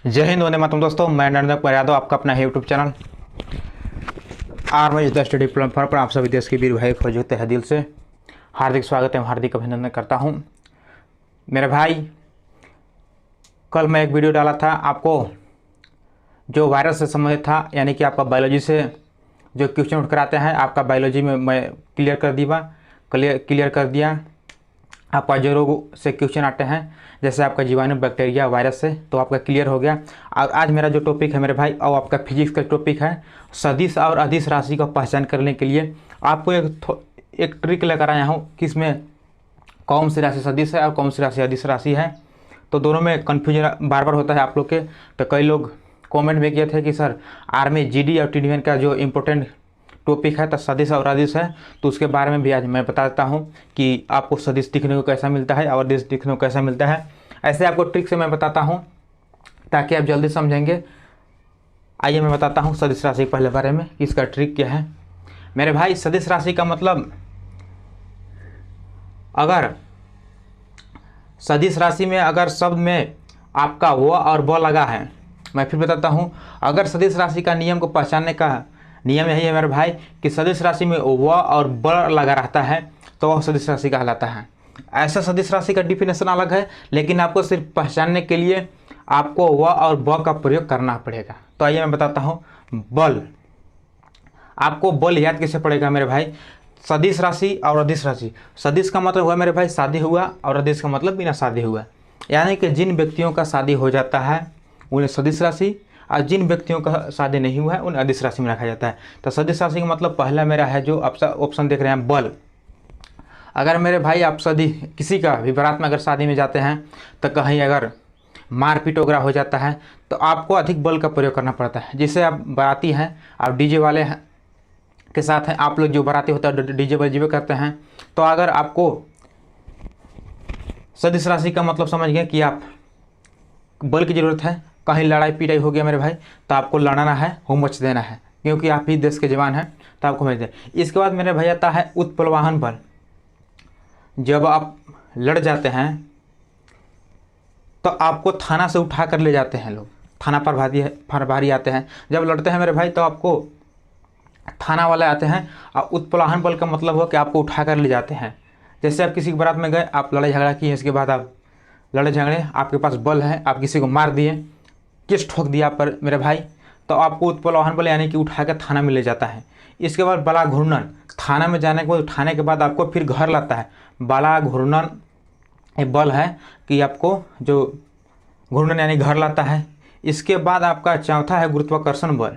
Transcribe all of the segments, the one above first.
जय हिंद, वंदे मातरम। दोस्तों, मैं नरेंद्र कुमार यादव, आपका अपना YouTube channel army the study platform पर आप सभी देश के वीर भाई फौजी तहे दिल से हार्दिक स्वागत एवं हार्दिक अभिनंदन करता हूं। मेरे भाई, कल मैं एक वीडियो डाला था आपको जो वायरस से संबंधित था, यानी कि आपका बायोलॉजी से जो क्वेश्चन उठ कर आते हैं, आपका बायोलॉजी में मैं क्लियर कर दिया। आपका जो रोग से क्वेश्चन आते हैं, जैसे आपका जीवाणु, बैक्टीरिया, वायरस से, तो आपका क्लियर हो गया। आज मेरा जो टॉपिक है मेरे भाई, और आपका फिजिक्स का टॉपिक है सदिश और अदिश राशि का पहचान करने के लिए आपको एक ट्रिक लेकर आया हूँ कि इसमें कौन सी राशि सदिश है और कौन सी राशि अदिश राशि है। तो दोनों में कन्फ्यूजन बार बार होता है आप लोग के। तो कई लोग कमेंट में किए थे कि सर आर्मी जीडी और टीडीएन का जो इम्पोर्टेंट टॉपिक है तो सदिश और अदिश है, तो उसके बारे में भी आज मैं बता देता हूँ कि आपको सदिश दिखने को कैसा मिलता है और अदिश दिखने को कैसा मिलता है। ऐसे आपको ट्रिक से मैं बताता हूँ ताकि आप जल्दी समझेंगे। आइए मैं बताता हूँ सदिश राशि के पहले बारे में कि इसका ट्रिक क्या है। मेरे भाई, सदिश राशि का मतलब, अगर सदिश राशि में अगर शब्द में आपका व और ब लगा है, मैं फिर बताता हूँ, अगर सदिश राशि का नियम को पहचानने का नियम यही है मेरे भाई कि सदिश राशि में व और ब लगा रहता है तो वह सदिश राशि कहलाता है। ऐसा सदिश राशि का डिफिनेशन अलग है, लेकिन आपको सिर्फ पहचानने के लिए आपको व और ब का प्रयोग करना पड़ेगा। तो आइए मैं बताता हूँ। बल, आपको बल याद कैसे पड़ेगा मेरे भाई? सदिश राशि और अदिश राशि। सदिश का मतलब हुआ मेरे भाई शादी हुआ, और अदिश का मतलब बिना शादी हुआ, यानी कि जिन व्यक्तियों का शादी हो जाता है उन्हें सदिश राशि, और जिन व्यक्तियों का शादी नहीं हुआ है उन्हें अदिश राशि में रखा जाता है। तो सदिश राशि का मतलब पहला मेरा है जो ऑप्शन देख रहे हैं, बल। अगर मेरे भाई आप किसी का भी बारात में अगर शादी में जाते हैं तो कहीं अगर मारपीट वगैरह हो जाता है तो आपको अधिक बल का प्रयोग करना पड़ता है। जैसे आप बाराती हैं, आप डीजे वाले हैं के साथ हैं, आप लोग जो बाराती होता है डीजे बजीबे करते हैं, तो अगर आपको सदिश राशि का मतलब समझ गए कि आप बल की ज़रूरत है, कहीं लड़ाई पिटाई हो गया मेरे भाई तो आपको लड़ना है, होमच देना है, क्योंकि आप ही देश के जवान हैं, तो आपको समझ दें। इसके बाद मेरे भाई आता है उत्प्लवाहन बल। जब आप लड़ जाते हैं तो आपको थाना से उठा कर ले जाते हैं लोग, थाना प्रभारी आते हैं। जब लड़ते हैं मेरे भाई तो आपको थाना वाले आते हैं, और उत्प्लवाहन बल का मतलब हो कि आपको उठा कर ले जाते हैं। जैसे आप किसी की बारात में गए, आप लड़ाई झगड़ा किए, इसके बाद आप लड़े झगड़े, आपके पास बल है, आप किसी को मार दिए, केस ठोक दिया पर मेरे भाई, तो आपको उत्प्लवाहन बल यानी कि उठा कर थाना में ले जाता है। इसके बाद बला घूर्णन, थाना में जाने के बाद, उठाने के बाद आपको फिर घर लाता है। बला घूर्णन एक बल है कि आपको जो घूर्णन यानी घर लाता है। इसके बाद आपका चौथा है गुरुत्वाकर्षण बल।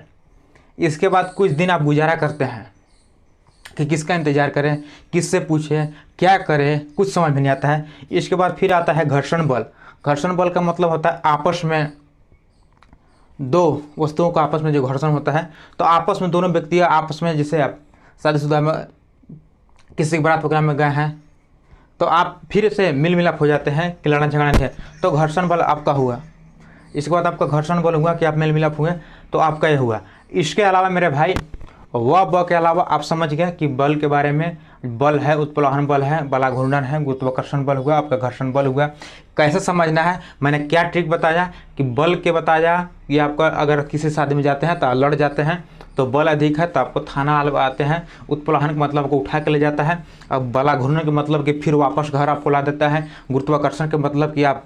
इसके बाद कुछ दिन आप गुजारा करते हैं कि किसका इंतजार करें, किससे पूछें, क्या करें, कुछ समझ में नहीं आता है। इसके बाद फिर आता है घर्षण बल। घर्षण बल का मतलब होता है आपस में दो वस्तुओं का आपस में जो घर्षण होता है, तो आपस में दोनों व्यक्ति आपस में, जैसे आप शादीशुदा में किसी की बारात वगैरह में गए हैं तो आप फिर से मिल मिलाप हो जाते हैं कि लड़ना झगड़ा नहीं है, तो घर्षण बल आपका हुआ। इसके बाद आपका घर्षण बल हुआ कि आप मेल मिलाप हुए, तो आपका ये हुआ। इसके अलावा मेरे भाई वह ब के अलावा आप समझ गए कि बल के बारे में, बल है, उत्प्लवाहन बल है, बला घूर्णन है, गुरुत्वाकर्षण बल हुआ, आपका घर्षण बल हुआ। कैसे समझना है, मैंने क्या ट्रिक बताया कि बल के बताया कि आपका अगर किसी शादी में जाते हैं तो लड़ जाते हैं तो बल अधिक है तो आपको थाना आते हैं। उत्प्लवाहन का मतलब को उठा के ले जाता है। अब बला घूर्णन के मतलब कि फिर वापस घर आपको ला देता है। गुरुत्वाकर्षण के मतलब कि आप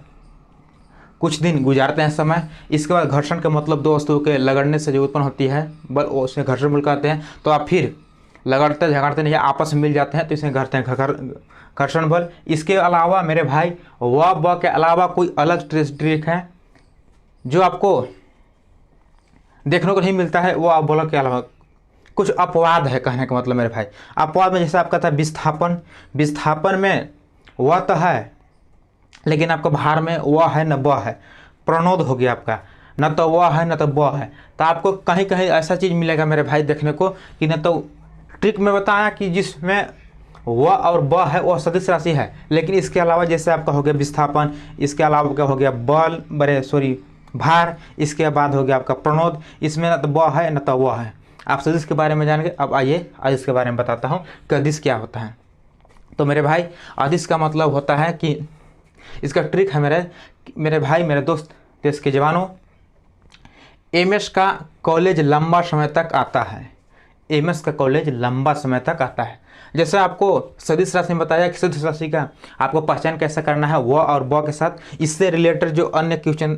कुछ दिन गुजारते हैं समय। इसके बाद घर्षण का मतलब दो वस्तुओं के लगड़ने से जो उत्पन्न होती है बल, उसे घर्षण बल कहते हैं। तो आप फिर लगड़ते झगड़ते नहीं, आपस में मिल जाते हैं तो इसे कहते हैं घर्षण बल। इसके अलावा मेरे भाई वह ब के अलावा कोई अलग ट्रिक है जो आपको देखने को नहीं मिलता है। वो बल के अलावा कुछ अपवाद है, कहने का मतलब मेरे भाई। अपवाद में जैसे आपका था विस्थापन। विस्थापन में वह तो है लेकिन आपका भार में वह है न ब है, प्रणोद हो गया आपका, न तो वह है न तो ब है। तो आपको कहीं कहीं ऐसा चीज़ मिलेगा मेरे भाई देखने को कि न तो ट्रिक में बताया कि जिसमें वह और ब है वह सदिश राशि है, लेकिन इसके अलावा जैसे आपका हो गया विस्थापन, इसके अलावा क्या हो गया भार, इसके बाद हो गया आपका प्रणोद, इसमें न तो ब है न तो वह है। आप सदिश के बारे में जानेंगे। अब आइए अदिश के बारे में बताता हूँ कि अदिश क्या होता है। तो मेरे भाई अदिश का मतलब होता है कि इसका ट्रिक है मेरे भाई, मेरे दोस्त, देश के जवानों, एमएस का कॉलेज लंबा समय तक आता है। एमएस का कॉलेज लंबा समय तक आता है। जैसे आपको सदिश राशि में बताया कि सदिश राशि का आपको पहचान कैसे करना है, व और ब के साथ इससे रिलेटेड जो अन्य क्वेश्चन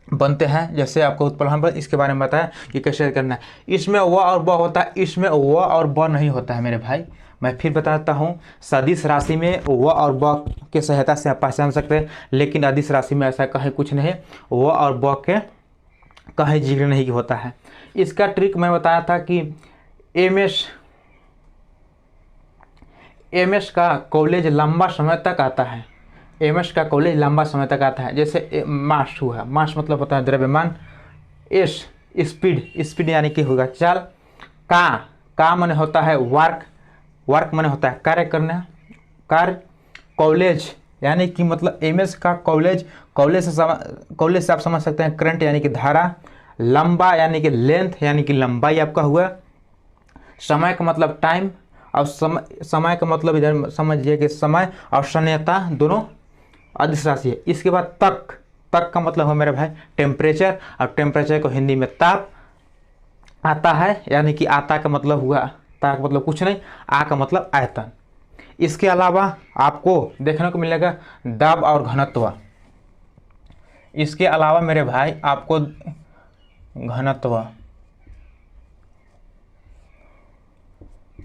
बनते हैं, जैसे आपको उत्पलाहन पर इसके बारे में बताया कि कैसे करना है। इसमें व और ब होता है, इसमें व और ब नहीं होता है मेरे भाई। मैं फिर बताता हूँ, सदिश राशि में व और ब के सहायता से आप पहचान सकते हैं, लेकिन अदिश राशि में ऐसा कहीं कुछ नहीं, व और ब के कहीं जिक्र नहीं होता है। इसका ट्रिक मैं बताया था कि एमएस का कॉलेज लंबा समय तक आता है। एमएस का कॉलेज लंबा समय तक आता है। जैसे मास हुआ, मास मतलब होता है द्रव्यमान, एस स्पीड यानी कि होगा चाल, का माने होता है वर्क, वर्क माने होता है कार्य करना, कार्य, कॉलेज यानी कि मतलब एमएस का कॉलेज से आप समझ सकते हैं करंट यानी कि धारा, लंबा यानी कि लेंथ यानी कि लंबाई आपका हुआ, समय का मतलब टाइम, और समय का मतलब इधर समझिए कि समय और शून्यता दोनों अदिश राशि है। इसके बाद तक का मतलब है मेरे भाई टेम्परेचर, और टेम्परेचर को हिंदी में ताप आता है, यानी कि आता का मतलब हुआ, ता का मतलब कुछ नहीं, आ का मतलब आयतन। इसके अलावा आपको देखने को मिलेगा दाब और घनत्व। इसके अलावा मेरे भाई आपको घनत्व,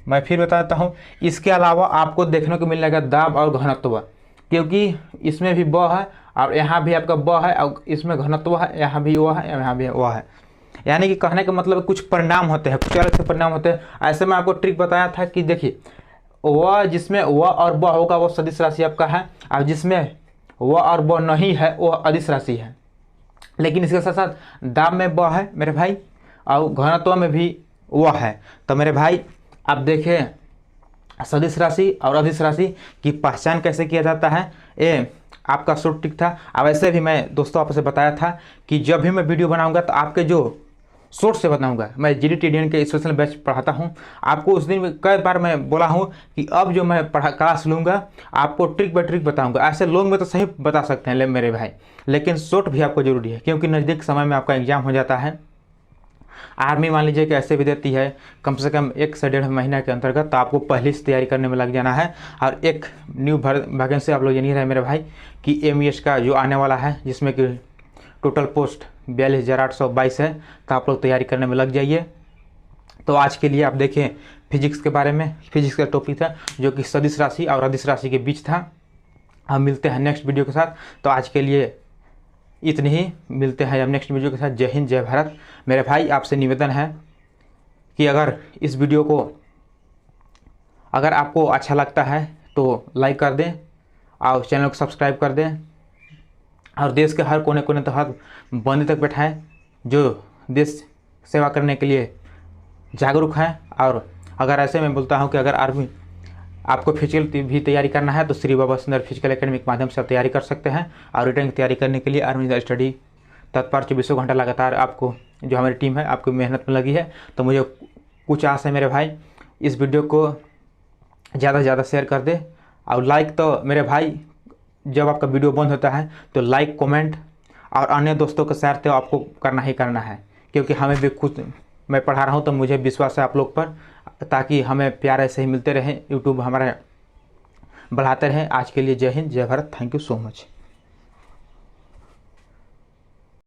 मैं फिर बताता हूँ, इसके अलावा आपको देखने को मिलेगा दाब और घनत्व, क्योंकि इसमें भी ब है और यहाँ भी आपका ब है, और इसमें घनत्व है, यहाँ भी वह है, यहाँ भी वह है। यानी कि कहने का मतलब कुछ परिणाम होते हैं, कुछ अलग से परिणाम होते हैं। ऐसे में आपको ट्रिक बताया था कि देखिए, वह जिसमें व और ब होगा वो सदिश राशि आपका है, और जिसमें व और ब नहीं है वो अदिश राशि है। लेकिन इसके साथ साथ दाब में ब है मेरे भाई, और घनत्व में भी वह है। तो मेरे भाई आप देखें सदिश राशि और अदिश राशि की पहचान कैसे किया जाता है, ये आपका शॉर्ट ट्रिक था। अब ऐसे भी मैं दोस्तों आपसे बताया था कि जब भी मैं वीडियो बनाऊंगा तो आपके जो शॉर्ट से बताऊंगा। मैं GD के स्पेशल बैच पढ़ाता हूं, आपको उस दिन कई बार मैं बोला हूं कि अब जो मैं क्लास लूँगा आपको ट्रिक बाय ट्रिक बताऊंगा। ऐसे लोग में तो सही बता सकते हैं मेरे भाई, लेकिन शॉर्ट भी आपको जरूरी है, क्योंकि नज़दीक समय में आपका एग्जाम हो जाता है। आर्मी मान लीजिए कि ऐसे भी देती है कम से कम 1 से 1.5 महीना के अंतर्गत, तो आपको पहले से तैयारी करने में लग जाना है। और एक न्यू वैकेंसी आप लोग ये नहीं रहे मेरे भाई कि MES का जो आने वाला है, जिसमें कि टोटल पोस्ट 42,822 है, तो आप लोग तैयारी करने में लग जाइए। तो आज के लिए आप देखें फिजिक्स के बारे में, फिजिक्स का टॉपिक था जो कि सदिश राशि और अदिश राशि के बीच था। हम मिलते हैं नेक्स्ट वीडियो के साथ। तो आज के लिए इतनी ही, मिलते हैं अब नेक्स्ट वीडियो के साथ। जय हिंद, जय भारत। मेरे भाई आपसे निवेदन है कि अगर इस वीडियो को अगर आपको अच्छा लगता है तो लाइक कर दें और चैनल को सब्सक्राइब कर दें, और देश के हर कोने कोने तक, हर बंदी तक बैठाएं जो देश सेवा करने के लिए जागरूक हैं। और अगर ऐसे मैं बोलता हूं कि अगर आर्मी आपको फिजिकल भी तैयारी करना है तो श्री बाबा सुंदर फिजिकल एकेडमी के माध्यम से आप तैयारी कर सकते हैं। और रिटर्न की तैयारी करने के लिए आर्मी स्टडी तत्पर 24 घंटा लगातार आपको जो हमारी टीम है आपको मेहनत में लगी है। तो मुझे कुछ आस है मेरे भाई, इस वीडियो को ज़्यादा से ज़्यादा शेयर कर दे। और लाइक तो मेरे भाई जब आपका वीडियो बंद होता है तो लाइक, कमेंट और अन्य दोस्तों के साथ तो आपको करना ही करना है, क्योंकि हमें भी खुद मैं पढ़ा रहा हूँ तो मुझे विश्वास है आप लोग पर, ताकि हमें प्यार ऐसे ही मिलते रहे, यूट्यूब हमारा बढ़ाते रहें। आज के लिए जय हिंद, जय Bharat. Thank you so much.